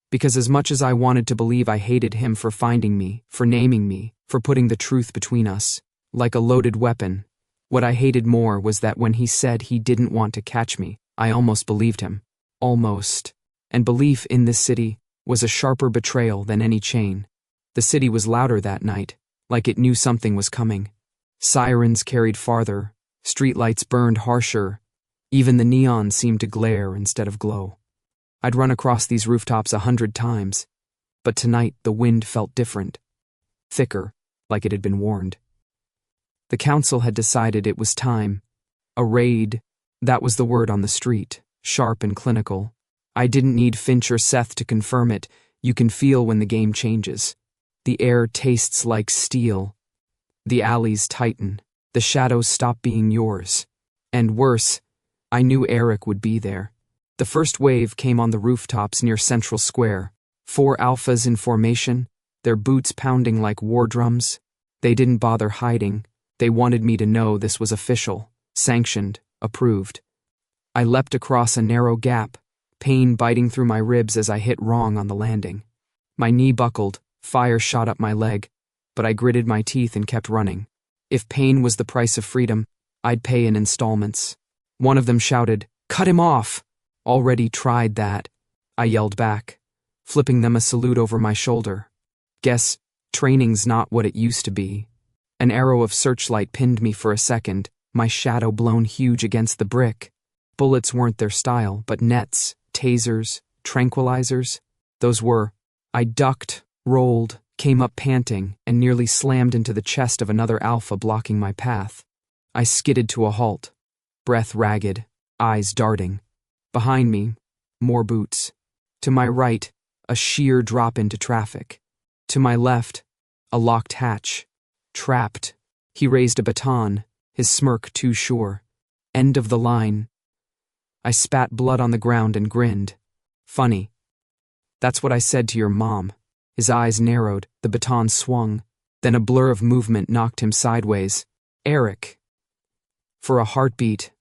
Because as much as I wanted to believe I hated him for finding me, for naming me, for putting the truth between us, like a loaded weapon, what I hated more was that when he said he didn't want to catch me, I almost believed him. Almost. And belief in this city was a sharper betrayal than any chain. The city was louder that night, like it knew something was coming. Sirens carried farther, streetlights burned harsher, even the neon seemed to glare instead of glow. I'd run across these rooftops 100 times, but tonight the wind felt different. Thicker, like it had been warned. The council had decided it was time. A raid, that was the word on the street, sharp and clinical. I didn't need Finch or Seth to confirm it. You can feel when the game changes. The air tastes like steel. The alleys tighten. The shadows stop being yours. And worse, I knew Eric would be there. The first wave came on the rooftops near Central Square. 4 alphas in formation, their boots pounding like war drums. They didn't bother hiding. They wanted me to know this was official, sanctioned, approved. I leapt across a narrow gap, pain biting through my ribs as I hit wrong on the landing. My knee buckled, fire shot up my leg, but I gritted my teeth and kept running. If pain was the price of freedom, I'd pay in installments. One of them shouted, "Cut him off!" "Already tried that," I yelled back, flipping them a salute over my shoulder. Guess training's not what it used to be. An arrow of searchlight pinned me for a second, my shadow blown huge against the brick. Bullets weren't their style, but nets, tasers, tranquilizers, those were. I ducked, rolled, came up panting, and nearly slammed into the chest of another alpha blocking my path. I skidded to a halt, breath ragged, eyes darting. Behind me, more boots. To my right, a sheer drop into traffic. To my left, a locked hatch. Trapped. He raised a baton, his smirk too sure. End of the line. I spat blood on the ground and grinned. Funny. That's what I said to your mom. His eyes narrowed, the baton swung. Then a blur of movement knocked him sideways. Eric. For a heartbeat,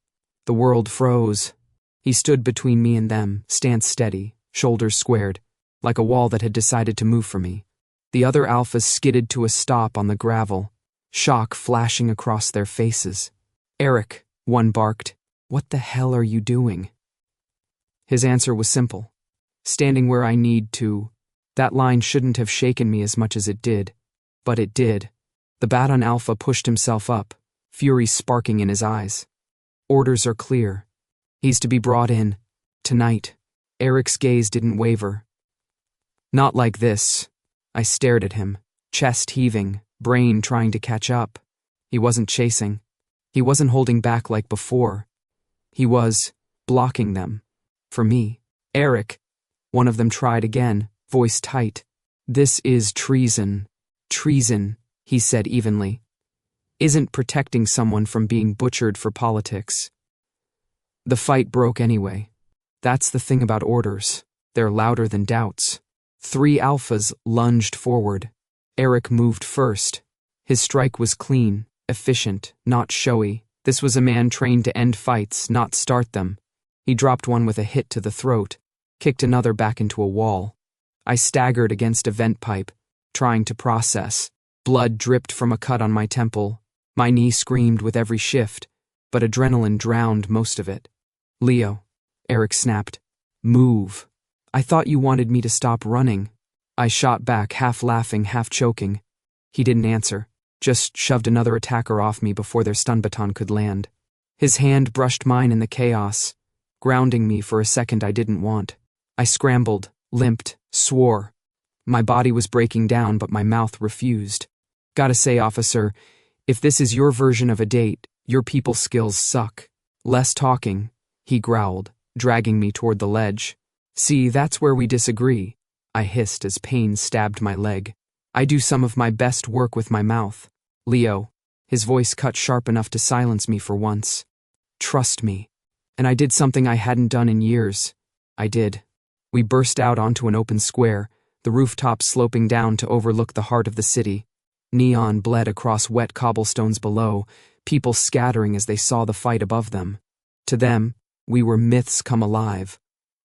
the world froze. He stood between me and them, stance steady, shoulders squared, like a wall that had decided to move for me. The other alphas skidded to a stop on the gravel, shock flashing across their faces. Eric, one barked, "What the hell are you doing?" His answer was simple. Standing where I need to. That line shouldn't have shaken me as much as it did. But it did. The Baton Alpha pushed himself up, fury sparking in his eyes. Orders are clear. He's to be brought in. Tonight. Eric's gaze didn't waver. Not like this. I stared at him, chest heaving, brain trying to catch up. He wasn't chasing. He wasn't holding back like before. He was blocking them. For me. Eric. One of them tried again, voice tight. "This is treason." "Treason," he said evenly, "isn't protecting someone from being butchered for politics." The fight broke anyway. That's the thing about orders. They're louder than doubts. 3 alphas lunged forward. Eric moved first. His strike was clean, efficient, not showy. This was a man trained to end fights, not start them. He dropped one with a hit to the throat, kicked another back into a wall. I staggered against a vent pipe, trying to process. Blood dripped from a cut on my temple. My knee screamed with every shift, but adrenaline drowned most of it. "Leo," Eric snapped. "Move. I thought you wanted me to stop running." I shot back, half laughing, half choking. He didn't answer, just shoved another attacker off me before their stun baton could land. His hand brushed mine in the chaos, grounding me for a second I didn't want. I scrambled, limped, swore. My body was breaking down, but my mouth refused. "Gotta say, officer, if this is your version of a date, your people skills suck." "Less talking," he growled, dragging me toward the ledge. "See, that's where we disagree," I hissed as pain stabbed my leg. "I do some of my best work with my mouth. Leo," his voice cut sharp enough to silence me for once. "Trust me." And I did something I hadn't done in years. I did. We burst out onto an open square, the rooftop sloping down to overlook the heart of the city. Neon bled across wet cobblestones below, people scattering as they saw the fight above them. To them, we were myths come alive.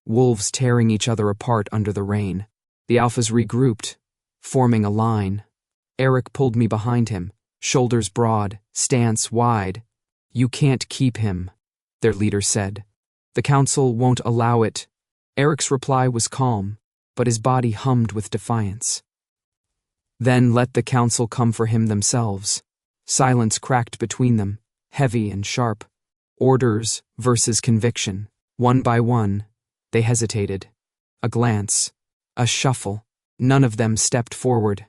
Wolves tearing each other apart under the rain. The alphas regrouped, forming a line. Eric pulled me behind him, shoulders broad, stance wide. "You can't keep him," their leader said. "The council won't allow it." Eric's reply was calm, but his body hummed with defiance. "Then let the council come for him themselves." Silence cracked between them, heavy and sharp. Orders versus conviction. One by one, they hesitated. A glance. A shuffle. None of them stepped forward.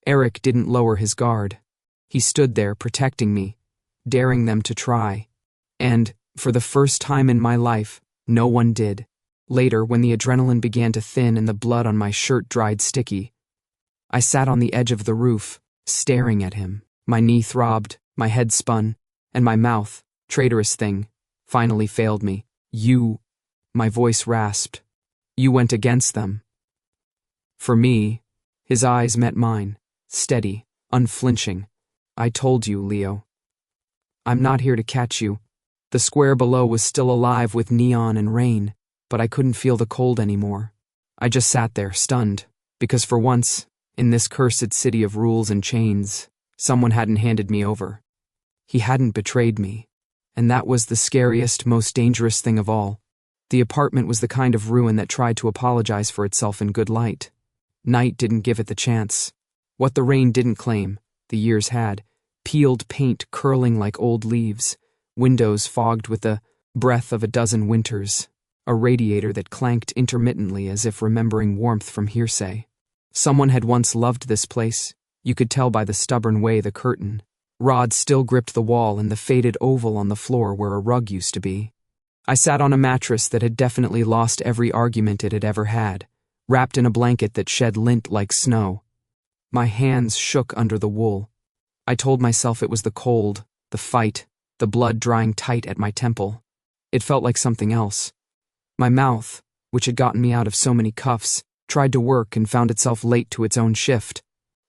Eric didn't lower his guard. He stood there protecting me, daring them to try. And, for the first time in my life, no one did. Later, when the adrenaline began to thin and the blood on my shirt dried sticky, I sat on the edge of the roof, staring at him. My knee throbbed, my head spun, and my mouth, traitorous thing, finally failed me. You, my voice rasped. You went against them. For me, his eyes met mine, steady, unflinching. I told you, Leo. I'm not here to catch you. The square below was still alive with neon and rain, but I couldn't feel the cold anymore. I just sat there, stunned, because for once, in this cursed city of rules and chains, someone hadn't handed me over. He hadn't betrayed me, and that was the scariest, most dangerous thing of all. The apartment was the kind of ruin that tried to apologize for itself in good light. Night didn't give it the chance. What the rain didn't claim, the years had. Peeled paint curling like old leaves, windows fogged with the breath of a dozen winters, a radiator that clanked intermittently as if remembering warmth from hearsay. Someone had once loved this place. You could tell by the stubborn way the curtain rod still gripped the wall and the faded oval on the floor where a rug used to be. I sat on a mattress that had definitely lost every argument it had ever had, wrapped in a blanket that shed lint like snow. My hands shook under the wool. I told myself it was the cold, the fight, the blood drying tight at my temple. It felt like something else. My mouth, which had gotten me out of so many cuffs, tried to work and found itself late to its own shift.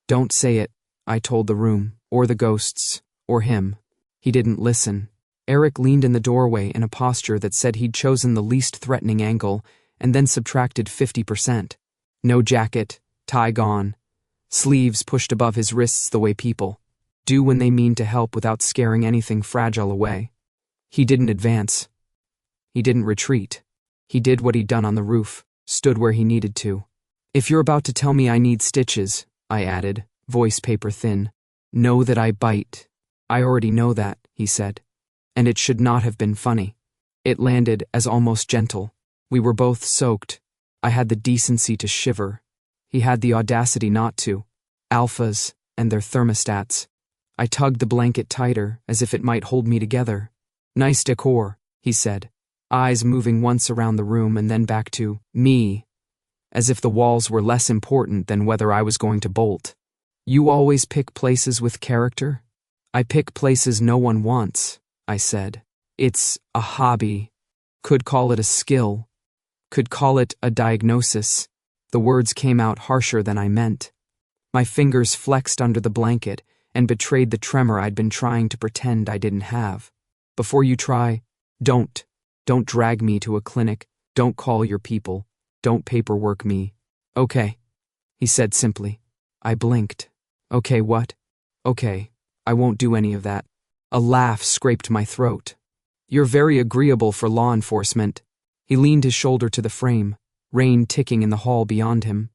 Don't say it, I told the room, or the ghosts, or him. He didn't listen. Eric leaned in the doorway in a posture that said he'd chosen the least threatening angle and then subtracted 50%. No jacket, tie gone, sleeves pushed above his wrists the way people do when they mean to help without scaring anything fragile away. He didn't advance. He didn't retreat. He did what he'd done on the roof, stood where he needed to. If you're about to tell me I need stitches, I added, voice paper thin, know that I bite. I already know that, he said. And it should not have been funny. It landed as almost gentle. We were both soaked. I had the decency to shiver. He had the audacity not to. Alphas and their thermostats. I tugged the blanket tighter, as if it might hold me together. Nice decor, he said, eyes moving once around the room and then back to me, as if the walls were less important than whether I was going to bolt. You always pick places with character? I pick places no one wants, I said. It's a hobby. Could call it a skill. Could call it a diagnosis. The words came out harsher than I meant. My fingers flexed under the blanket and betrayed the tremor I'd been trying to pretend I didn't have. Before you try, don't drag me to a clinic. Don't call your people. Don't paperwork me. Okay, he said simply. I blinked. Okay, what? Okay, I won't do any of that. A laugh scraped my throat. You're very agreeable for law enforcement. He leaned his shoulder to the frame, rain ticking in the hall beyond him.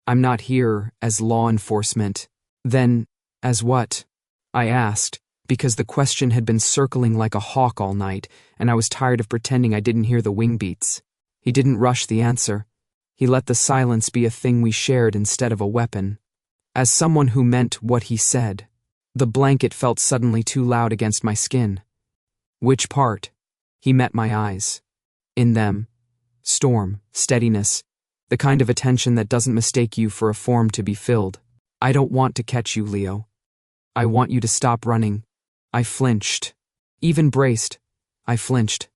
I'm not here as law enforcement. Then, as what? I asked, because the question had been circling like a hawk all night, and I was tired of pretending I didn't hear the wing beats. He didn't rush the answer. He let the silence be a thing we shared instead of a weapon. As someone who meant what he said, the blanket felt suddenly too loud against my skin. Which part? He met my eyes. In them. Storm, steadiness, the kind of attention that doesn't mistake you for a form to be filled. I don't want to catch you, Leo. I want you to stop running. I flinched. Even braced, I flinched.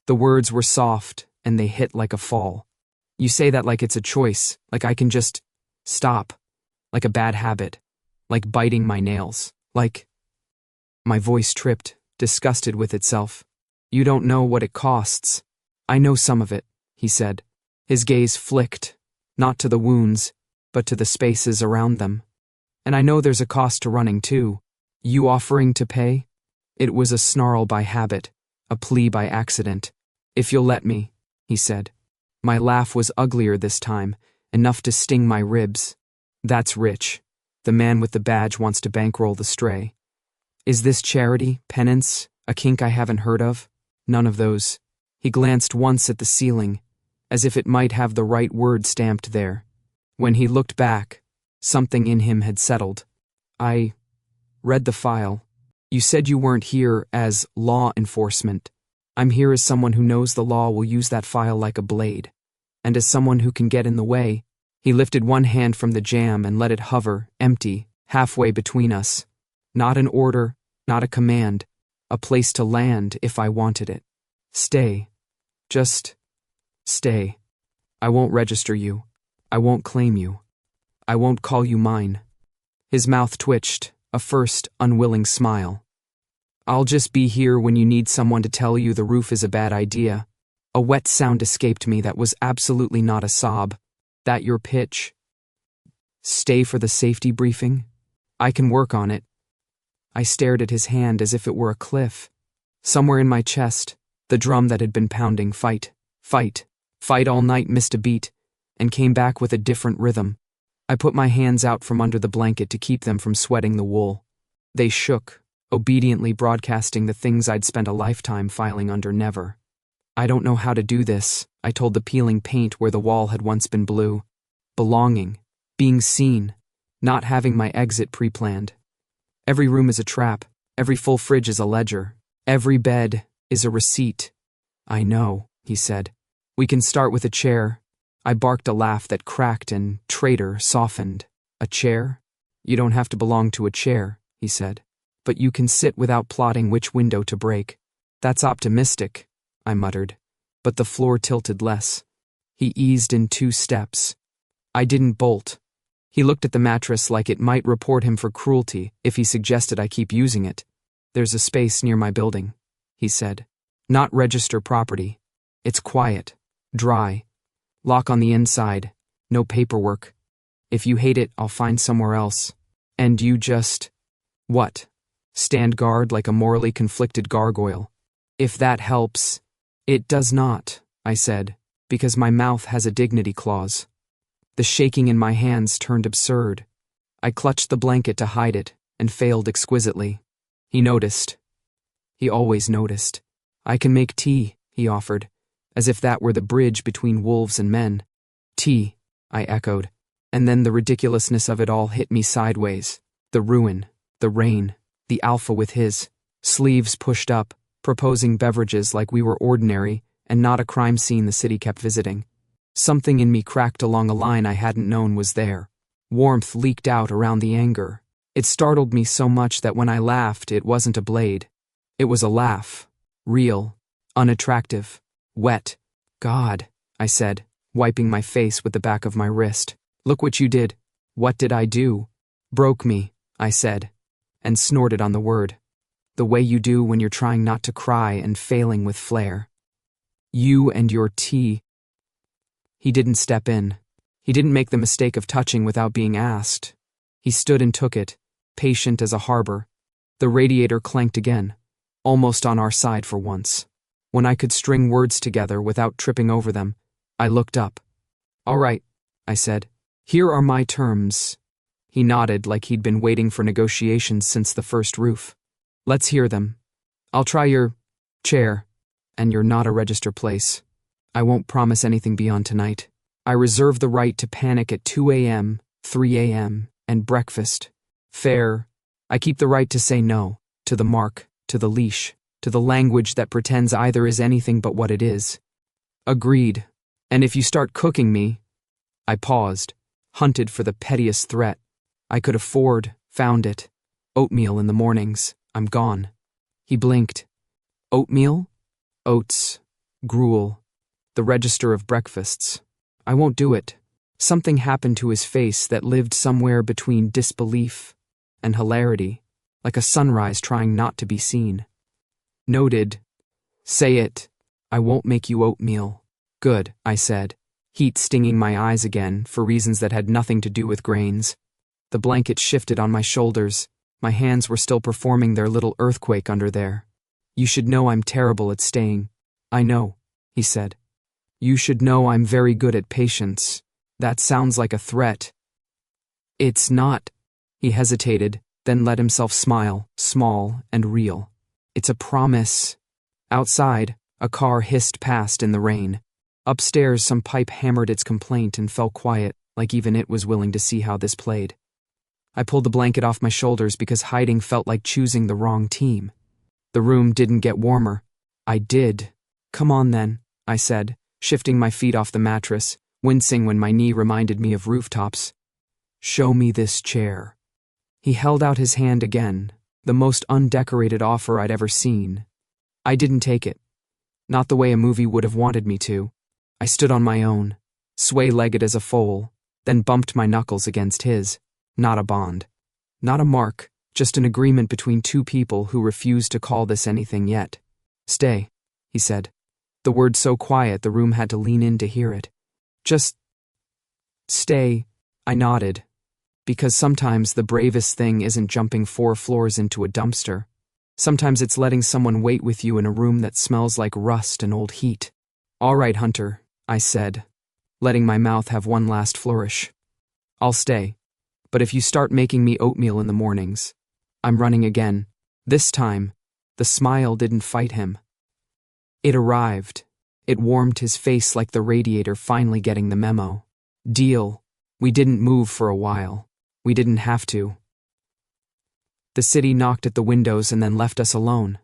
The words were soft, and they hit like a fall. You say that like it's a choice, like I can just stop. Like a bad habit. Like biting my nails. Like... My voice tripped, disgusted with itself. You don't know what it costs. I know some of it, he said. His gaze flicked, not to the wounds, but to the spaces around them. And I know there's a cost to running too. You offering to pay? It was a snarl by habit, a plea by accident. If you'll let me, he said. My laugh was uglier this time, enough to sting my ribs. That's rich. The man with the badge wants to bankroll the stray. Is this charity, penance, a kink I haven't heard of? None of those. He glanced once at the ceiling, as if it might have the right word stamped there. When he looked back, something in him had settled. I read the file. You said you weren't here as law enforcement. I'm here as someone who knows the law will use that file like a blade, and as someone who can get in the way He lifted one hand from the jam and let it hover, empty, halfway between us. Not an order, not a command, a place to land if I wanted it. Stay. Just stay. I won't register you. I won't claim you. I won't call you mine. His mouth twitched, a first, unwilling smile. I'll just be here when you need someone to tell you the roof is a bad idea. A wet sound escaped me that was absolutely not a sob. That your pitch? Stay for the safety briefing? I can work on it. I stared at his hand as if it were a cliff. Somewhere in my chest, the drum that had been pounding fight, fight, fight all night missed a beat, and came back with a different rhythm. I put my hands out from under the blanket to keep them from sweating the wool. They shook, obediently broadcasting the things I'd spent a lifetime filing under never. I don't know how to do this, I told the peeling paint where the wall had once been blue. Belonging, being seen, not having my exit pre-planned. Every room is a trap, every full fridge is a ledger, every bed is a receipt. I know, he said. We can start with a chair. I barked a laugh that cracked and, traitor, softened. A chair? You don't have to belong to a chair, he said. But you can sit without plotting which window to break. That's optimistic, I muttered. But the floor tilted less. He eased in 2 steps. I didn't bolt. He looked at the mattress like it might report him for cruelty if he suggested I keep using it. There's a space near my building, he said. Not register property. It's quiet, dry. Lock on the inside. No paperwork. If you hate it, I'll find somewhere else. And you just... What? Stand guard like a morally conflicted gargoyle. If that helps... It does not, I said, because my mouth has a dignity clause. The shaking in my hands turned absurd. I clutched the blanket to hide it, and failed exquisitely. He noticed. He always noticed. I can make tea, he offered, as if that were the bridge between wolves and men. Tea, I echoed, and then the ridiculousness of it all hit me sideways. The ruin, the rain, the alpha with his sleeves pushed up, proposing beverages like we were ordinary and not a crime scene the city kept visiting. Something in me cracked along a line I hadn't known was there. Warmth leaked out around the anger. It startled me so much that when I laughed, it wasn't a blade. It was a laugh. Real. Unattractive. Wet. God, I said, wiping my face with the back of my wrist. Look what you did. What did I do? Broke me, I said, and snorted on the word. The way you do when you're trying not to cry and failing with flair. You and your tea. He didn't step in. He didn't make the mistake of touching without being asked. He stood and took it, patient as a harbor. The radiator clanked again, almost on our side for once. When I could string words together without tripping over them, I looked up. All right, I said. Here are my terms. He nodded like he'd been waiting for negotiations since the first roof. Let's hear them. I'll try your chair, and your not a register place. I won't promise anything beyond tonight. I reserve the right to panic at 2 a.m., 3 a.m., and breakfast. Fair. I keep the right to say no, to the mark, to the leash, to the language that pretends either is anything but what it is. Agreed. And if you start cooking me... I paused, hunted for the pettiest threat. I could afford, found it. Oatmeal in the mornings. I'm gone. He blinked. Oatmeal? Oats. Gruel. The register of breakfasts. I won't do it. Something happened to his face that lived somewhere between disbelief and hilarity, like a sunrise trying not to be seen. Noted. Say it. I won't make you oatmeal. Good, I said, heat stinging my eyes again for reasons that had nothing to do with grains. The blanket shifted on my shoulders. My hands were still performing their little earthquake under there. You should know I'm terrible at staying. I know, he said. You should know I'm very good at patience. That sounds like a threat. It's not. He hesitated, then let himself smile, small and real. It's a promise. Outside, a car hissed past in the rain. Upstairs, some pipe hammered its complaint and fell quiet, like even it was willing to see how this played. I pulled the blanket off my shoulders because hiding felt like choosing the wrong team. The room didn't get warmer. I did. Come on then, I said, shifting my feet off the mattress, wincing when my knee reminded me of rooftops. "Show me this chair." He held out his hand again, the most undecorated offer I'd ever seen. I didn't take it. Not the way a movie would have wanted me to. I stood on my own, sway-legged as a foal, then bumped my knuckles against his. Not a bond. Not a mark, just an agreement between two people who refused to call this anything yet. "Stay," he said. The word so quiet the room had to lean in to hear it. "Just stay," I nodded. Because sometimes the bravest thing isn't jumping 4 floors into a dumpster. Sometimes it's letting someone wait with you in a room that smells like rust and old heat. "All right, Hunter," I said, letting my mouth have one last flourish. "I'll stay. But if you start making me oatmeal in the mornings, I'm running again." This time, the smile didn't fight him. It arrived. It warmed his face like the radiator finally getting the memo. Deal. We didn't move for a while. We didn't have to. The city knocked at the windows and then left us alone.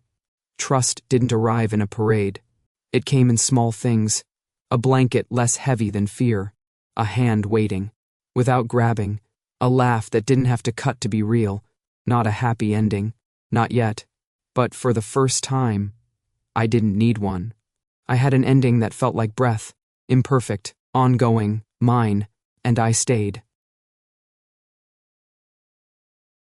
Trust didn't arrive in a parade. It came in small things. A blanket less heavy than fear. A hand waiting. Without grabbing. A laugh that didn't have to cut to be real. Not a happy ending. Not yet. But for the first time, I didn't need one. I had an ending that felt like breath. Imperfect. Ongoing. Mine. And I stayed.